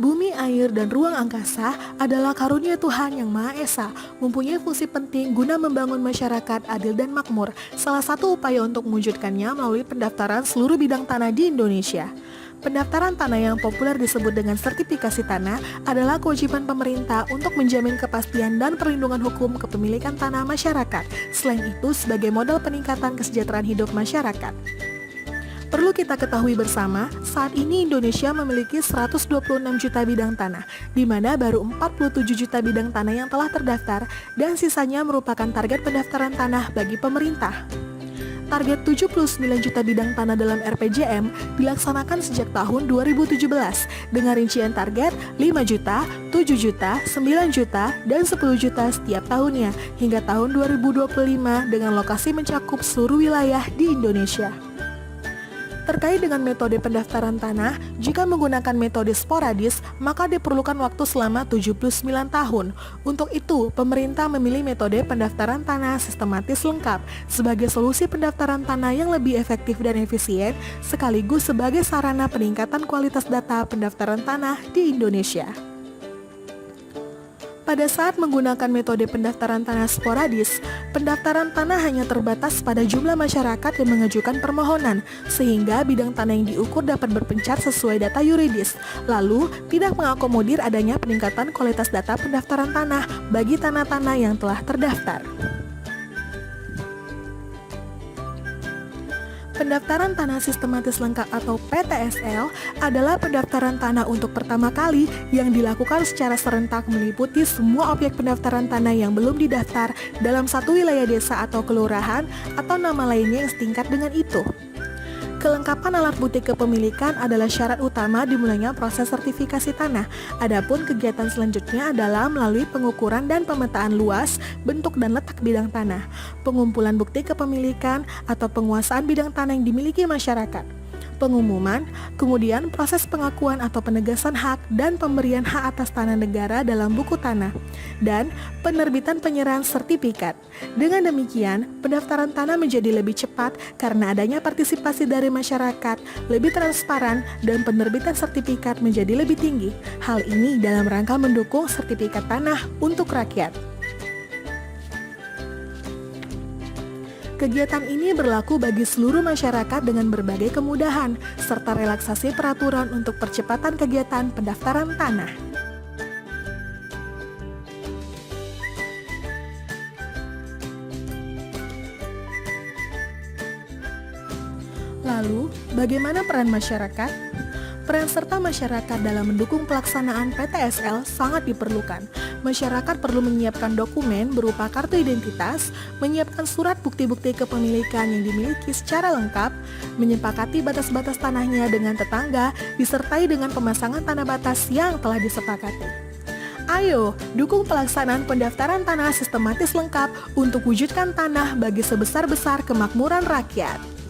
Bumi, air, dan ruang angkasa adalah karunia Tuhan yang Maha Esa, mempunyai fungsi penting guna membangun masyarakat adil dan makmur. Salah satu upaya untuk mewujudkannya melalui pendaftaran seluruh bidang tanah di Indonesia. Pendaftaran tanah yang populer disebut dengan sertifikasi tanah adalah kewajiban pemerintah untuk menjamin kepastian dan perlindungan hukum kepemilikan tanah masyarakat. Selain itu, sebagai modal peningkatan kesejahteraan hidup masyarakat. Perlu kita ketahui bersama, saat ini Indonesia memiliki 126 juta bidang tanah, di mana baru 47 juta bidang tanah yang telah terdaftar, dan sisanya merupakan target pendaftaran tanah bagi pemerintah. Target 79 juta bidang tanah dalam RPJM dilaksanakan sejak tahun 2017, dengan rincian target 5 juta, 7 juta, 9 juta, dan 10 juta setiap tahunnya, hingga tahun 2025 dengan lokasi mencakup seluruh wilayah di Indonesia. Terkait dengan metode pendaftaran tanah, jika menggunakan metode sporadis, maka diperlukan waktu selama 79 tahun. Untuk itu, pemerintah memilih metode pendaftaran tanah sistematis lengkap sebagai solusi pendaftaran tanah yang lebih efektif dan efisien, sekaligus sebagai sarana peningkatan kualitas data pendaftaran tanah di Indonesia. Pada saat menggunakan metode pendaftaran tanah sporadis, pendaftaran tanah hanya terbatas pada jumlah masyarakat yang mengajukan permohonan, sehingga bidang tanah yang diukur dapat berpencar sesuai data yuridis, lalu tidak mengakomodir adanya peningkatan kualitas data pendaftaran tanah bagi tanah-tanah yang telah terdaftar. Pendaftaran tanah sistematis lengkap atau PTSL adalah pendaftaran tanah untuk pertama kali yang dilakukan secara serentak meliputi semua objek pendaftaran tanah yang belum didaftar dalam satu wilayah desa atau kelurahan atau nama lainnya yang setingkat dengan itu. Kelengkapan alat bukti kepemilikan adalah syarat utama dimulainya proses sertifikasi tanah. Adapun kegiatan selanjutnya adalah melalui pengukuran dan pemetaan luas, bentuk dan letak bidang tanah, pengumpulan bukti kepemilikan atau penguasaan bidang tanah yang dimiliki masyarakat, pengumuman, kemudian proses pengakuan atau penegasan hak dan pemberian hak atas tanah negara dalam buku tanah, dan penerbitan penyerahan sertifikat. Dengan demikian, pendaftaran tanah menjadi lebih cepat karena adanya partisipasi dari masyarakat, lebih transparan, dan penerbitan sertifikat menjadi lebih tinggi. Hal ini dalam rangka mendukung sertifikat tanah untuk rakyat. Kegiatan ini berlaku bagi seluruh masyarakat dengan berbagai kemudahan, serta relaksasi peraturan untuk percepatan kegiatan pendaftaran tanah. Lalu, bagaimana peran masyarakat? Peran serta masyarakat dalam mendukung pelaksanaan PTSL sangat diperlukan. Masyarakat perlu menyiapkan dokumen berupa kartu identitas, menyiapkan surat bukti-bukti kepemilikan yang dimiliki secara lengkap, menyepakati batas-batas tanahnya dengan tetangga, disertai dengan pemasangan tanda batas yang telah disepakati. Ayo, dukung pelaksanaan pendaftaran tanah sistematis lengkap untuk wujudkan tanah bagi sebesar-besar kemakmuran rakyat.